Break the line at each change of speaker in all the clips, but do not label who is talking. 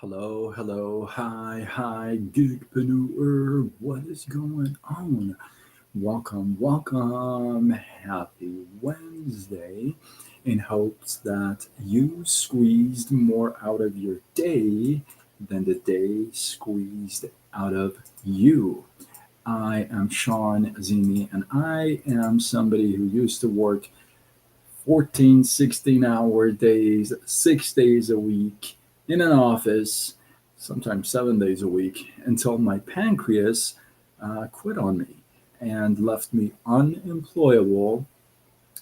Hello, hello, hi, geekpreneur. What is going on? Welcome, welcome. Happy Wednesday. In hopes that you squeezed more out of your day than the day squeezed out of you. I am Sean Zini, and I am somebody who used to work 14, 16-hour days, 6 days a week in an office, sometimes 7 days a week, until my pancreas quit on me and left me unemployable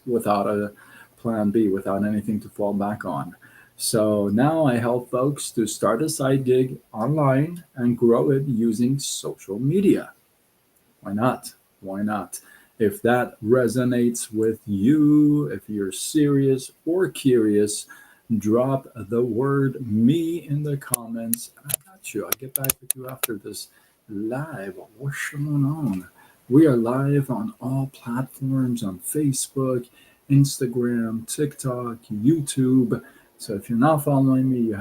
without a plan B, without anything to fall back on. So now I help folks to start a side gig online and grow it using social media. Why not? Why not? If that resonates with you, if you're serious or curious, drop the word me in the comments. And I got you. I'll get back with you after this live. What's going on? We are live on all platforms on Facebook, Instagram, TikTok, YouTube. So if you're not following me, you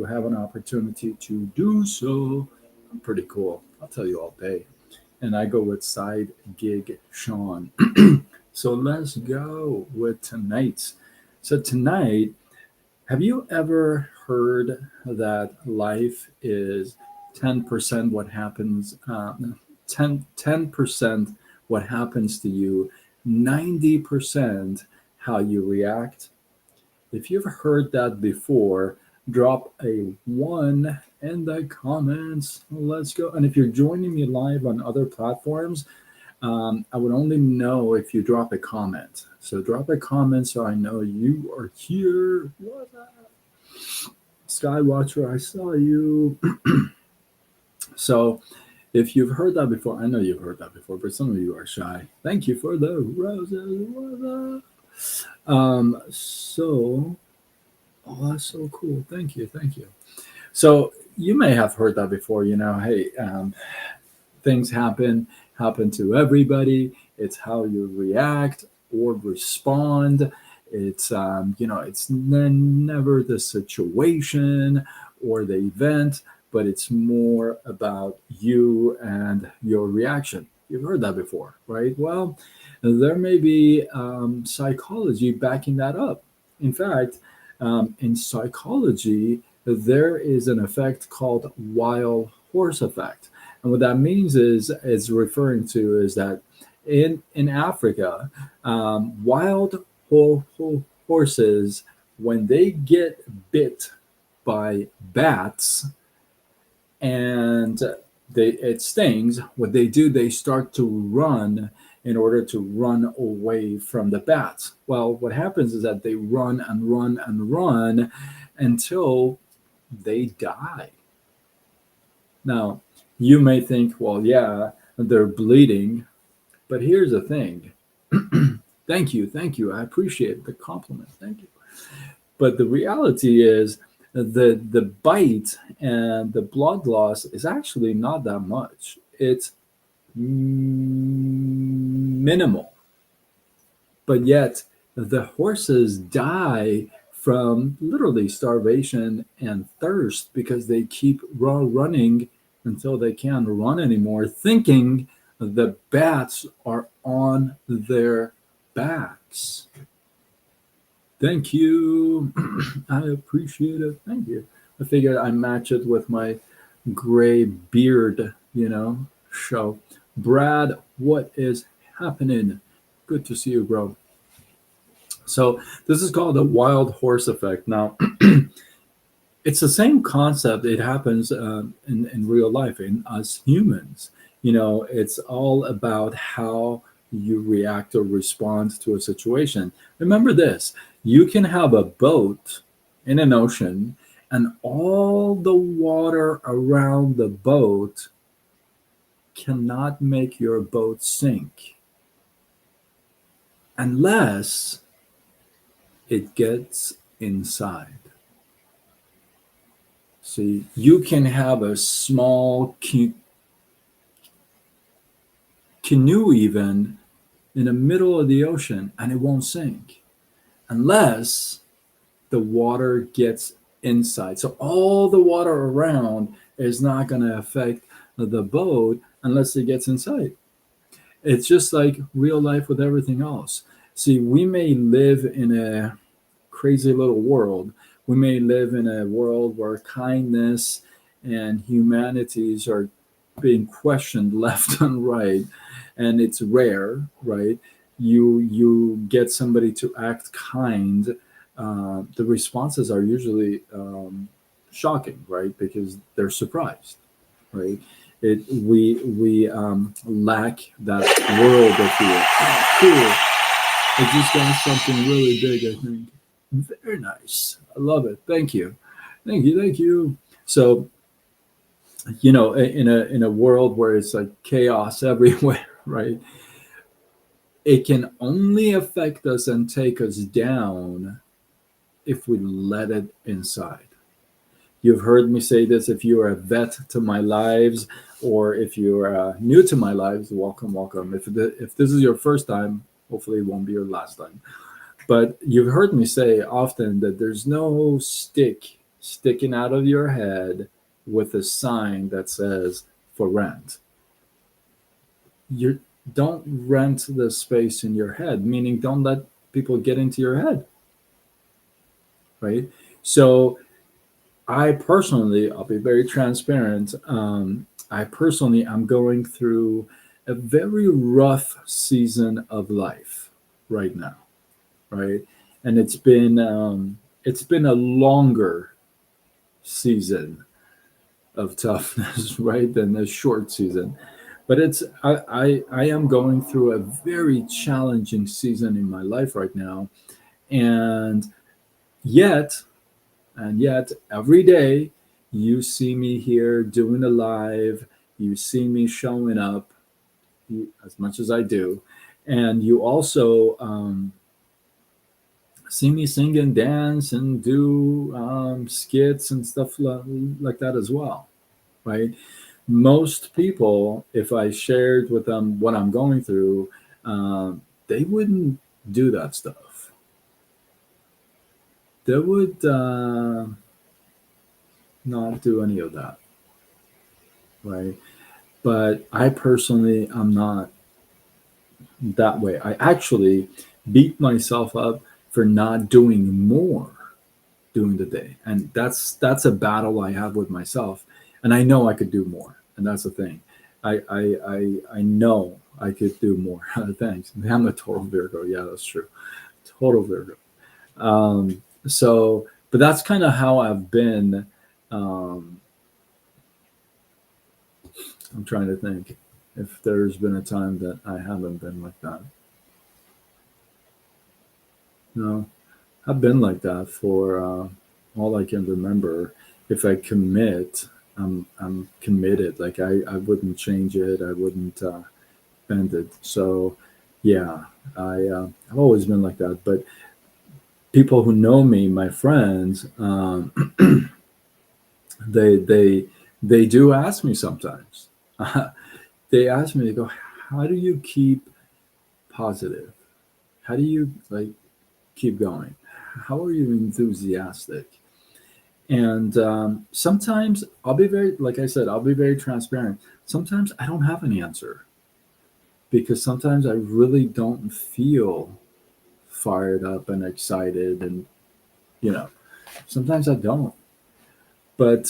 have an opportunity to do so. I'm pretty cool. I'll tell you all day, and I go with side gig Sean. So let's go with tonight. So tonight, have you ever heard that life is 10% what happens, 10% what happens to you, 90% how you react? If you've heard that before, drop a one in the comments. Let's go. And if you're joining me live on other platforms, I would only know if you drop a comment. So drop a comment so I know you are here. What up? Skywatcher, I saw you. So if you've heard that before, I know you've heard that before, but some of you are shy. Thank you for the roses. What up? So, oh, that's so cool. Thank you. Thank you. So you may have heard that before, hey, things happen to everybody. It's how you react or respond. It's never the situation or the event, but it's more about you and your reaction. You've heard that before, right? Well, there may be psychology backing that up. In fact, in psychology, there is an effect called wild horse effect. And what that means is referring to is that in Africa, wild horses, when they get bit by bats and it stings, what they do, they start to run in order to run away from the bats. Well, what happens is that they run and run and run until they die. Now, you may think, well, yeah, they're bleeding, but here's the thing. Thank you. I appreciate the compliment. Thank you. But the reality is the bite and the blood loss is actually not that much. It's minimal. But yet the horses die from literally starvation and thirst because they keep running until they can't run anymore, thinking the bats are on their backs. Thank you. I appreciate it. Thank you. I figured I match it with my gray beard, So, Brad, what is happening? Good to see you, bro. So, this is called the wild horse effect. Now, it's the same concept. It happens in real life in us humans. It's all about how you react or respond to a situation. Remember this: you can have a boat in an ocean, and all the water around the boat cannot make your boat sink unless it gets inside. See, you can have a small canoe even in the middle of the ocean and it won't sink unless the water gets inside. So all the water around is not going to affect the boat unless it gets inside. It's just like real life with everything else. See, we may live in a crazy little world. We may live in a world where kindness and humanities are being questioned left and right, and it's rare, right? You get somebody to act kind. The responses are usually shocking, right? Because they're surprised, right? We lack that world of fear. Oh, cool. I just got something really big, I think. Very nice. I love it. Thank you. Thank you. Thank you. So, in a world where it's like chaos everywhere, right? It can only affect us and take us down if we let it inside. You've heard me say this. If you're a vet to my lives, or if you're new to my lives, welcome, welcome. If this is your first time, hopefully it won't be your last time. But you've heard me say often that there's no stick sticking out of your head with a sign that says for rent. You don't rent the space in your head, meaning don't let people get into your head, right? So I personally, I'll be very transparent. I personally, I'm going through a very rough season of life right now, right? And it's been a longer season of toughness, right, than a short season. But I am going through a very challenging season in my life right now, and yet yet every day you see me here doing a live, you see me showing up as much as I do, and you also see me sing and dance and do skits and stuff like that as well, right? Most people, if I shared with them what I'm going through, they wouldn't do that stuff. They would not do any of that, right? But I personally, I'm not that way. I actually beat myself up for not doing more during the day, and that's a battle I have with myself. And I know I could do more, and that's the thing. I know I could do more. Thanks. I'm a total Virgo. Yeah, that's true. Total Virgo. But that's kind of how I've been. Um, I'm trying to think if there's been a time that I haven't been like that. No, I've been like that for all I can remember. If I commit, I'm committed. Like I wouldn't change it. I wouldn't bend it. So, yeah, I've always been like that. But people who know me, my friends, they they they do ask me sometimes. They ask me, they go, "How do you keep positive? How do you like keep going? How are you enthusiastic?" And sometimes I'll be very, like I said, I'll be very transparent. Sometimes I don't have an answer because sometimes I really don't feel fired up and excited, and you know, sometimes I don't. But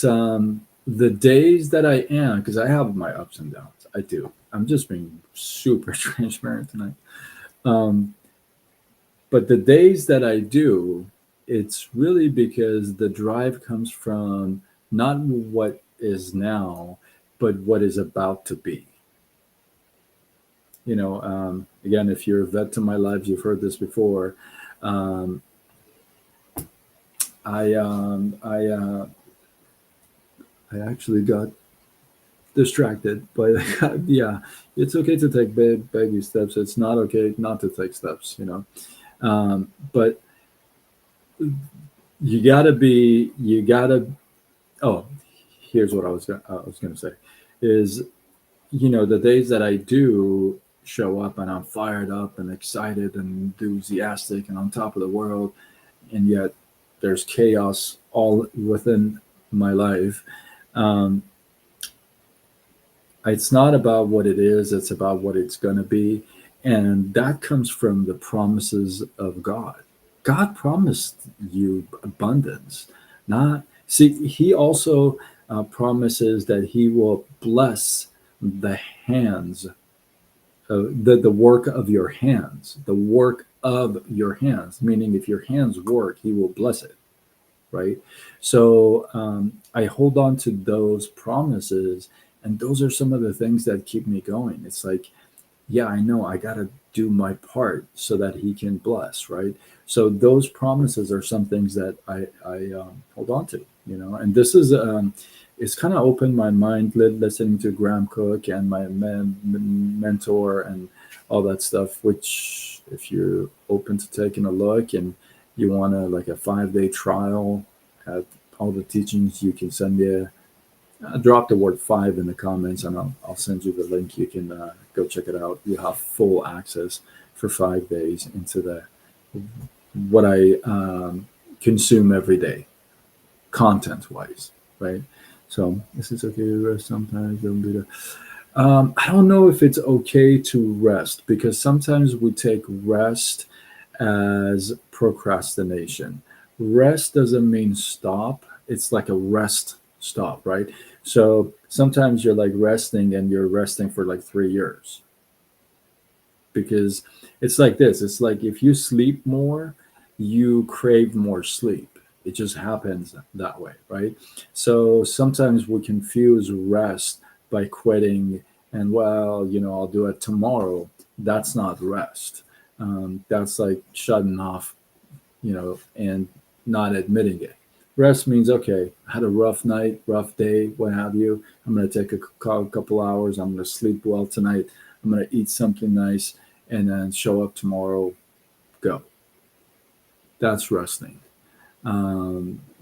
the days that I am, because I have my ups and downs, I do. I'm just being super transparent tonight. Um, but the days that I do, it's really because the drive comes from not what is now, but what is about to be. Again, if you're a vet to my life, you've heard this before. Um, I actually got distracted, but yeah, it's okay to take baby steps. It's not okay not to take steps. But you gotta. Oh, here's what I was gonna say, is the days that I do show up and I'm fired up and excited and enthusiastic and on top of the world, and yet there's chaos all within my life. Um, it's not about what it is, it's about what it's going to be. And that comes from the promises of God. God promised you abundance. Not see, He also promises that He will bless the hands, the work of your hands, the work of your hands, meaning if your hands work, He will bless it, right? So I hold on to those promises, and those are some of the things that keep me going. It's like, yeah, I know I got to do my part so that He can bless, right? So those promises are some things that I hold on to, and this is it's kind of opened my mind listening to Graham Cook and my mentor and all that stuff. Which, if you're open to taking a look and you want to like a 5-day trial at all the teachings, you can send me a drop the word five in the comments, and I'll send you the link. You can go check it out. You have full access for 5 days into the what I consume every day, content wise, right? So this is okay to rest sometimes. Don't be the. I don't know if it's okay to rest, because sometimes we take rest as procrastination. Rest doesn't mean stop. It's like a rest stop, right? So sometimes you're like resting and you're resting for like 3 years, because it's like this. It's like if you sleep more, you crave more sleep. It just happens that way, right? So sometimes we confuse rest by quitting and, well, I'll do it tomorrow. That's not rest. That's like shutting off, and not admitting it. Rest means, okay, I had a rough night, rough day, what have you. I'm going to take a couple hours. I'm going to sleep well tonight. I'm going to eat something nice and then show up tomorrow, go. That's resting.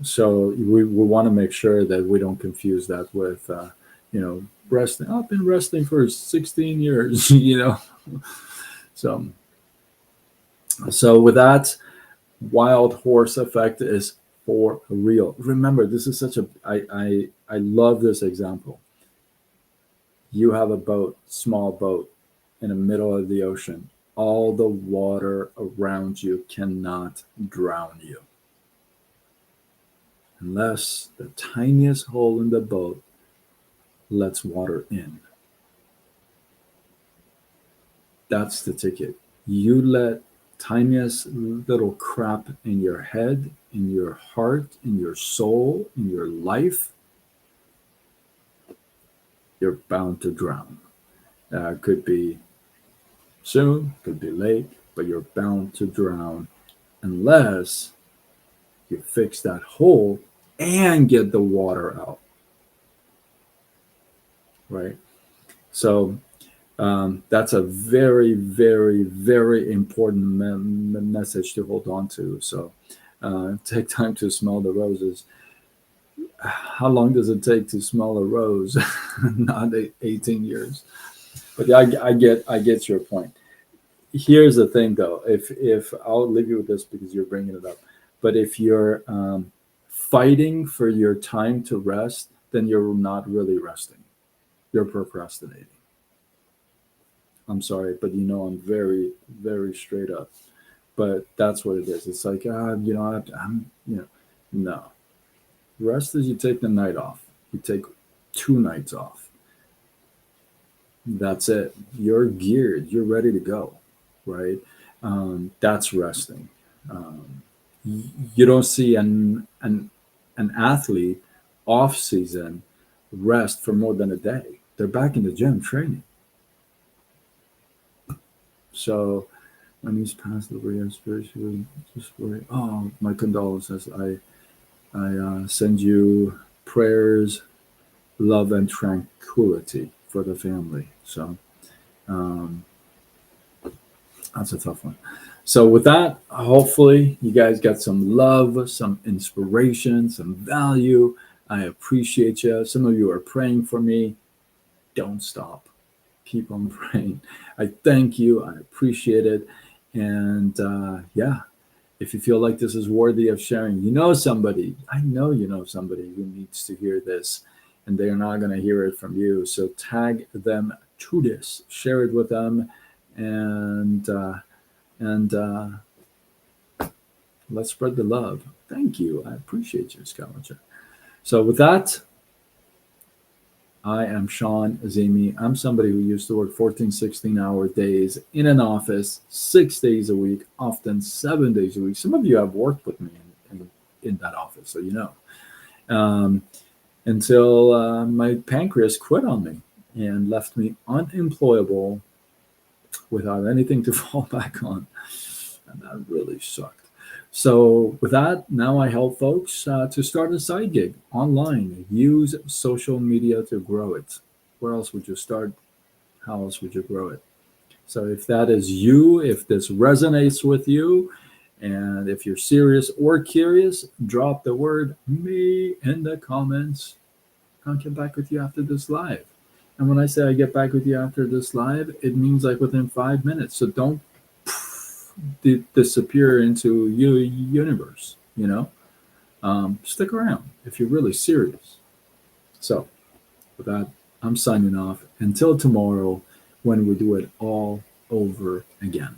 So we want to make sure that we don't confuse that with, resting. I've been resting for 16 years, So, so with that, wild horse effect is for real. Remember, this is such a I love this example. You have a boat, small boat, in the middle of the ocean. All the water around you cannot drown you unless the tiniest hole in the boat lets water in. That's the ticket. You let tiniest little crap in your head, in your heart, in your soul, in your life, you're bound to drown. Could be soon, could be late, but you're bound to drown unless you fix that hole and get the water out, right? So that's a very, very, very important message to hold on to. So take time to smell the roses. How long does it take to smell a rose? Not 18 years. But yeah, I get your point. Here's the thing, though. If I'll leave you with this because you're bringing it up. But if you're fighting for your time to rest, then you're not really resting. You're procrastinating. I'm sorry, but I'm very, very straight up. But that's what it is. It's like, no. Rest is you take the night off. You take 2 nights off. That's it. You're geared. You're ready to go, right? That's resting. Um, you don't see an athlete off season rest for more than a day. They're back in the gym training. So when he's passed away, I'm spiritually just worried. Oh, my condolences. I send you prayers, love, and tranquility for the family. So um, that's a tough one. So with that, hopefully you guys got some love, some inspiration, some value. I appreciate you. Some of you are praying for me. Don't stop. Keep on praying. I thank you. I appreciate it. And yeah, If you feel like this is worthy of sharing, you know somebody, I know you know somebody who needs to hear this, and they're not going to hear it from you. So tag them to this, share it with them, and let's spread the love. Thank you. I appreciate you, Scavenger. So with that, I am Sean Azimi. I'm somebody who used to work 14, 16-hour days in an office, 6 days a week, often 7 days a week. Some of you have worked with me in that office, so you know. Um, until my pancreas quit on me and left me unemployable without anything to fall back on. And that really sucked. So, with that, now I help folks to start a side gig online. Use social media to grow it. Where else would you start? How else would you grow it? So, if that is you, if this resonates with you, and if you're serious or curious, drop the word me in the comments. I'll get back with you after this live. And when I say I get back with you after this live, it means like within 5 minutes. So don't disappear into your universe, you know? Stick around if you're really serious. So, with that, I'm signing off. Until tomorrow when we do it all over again.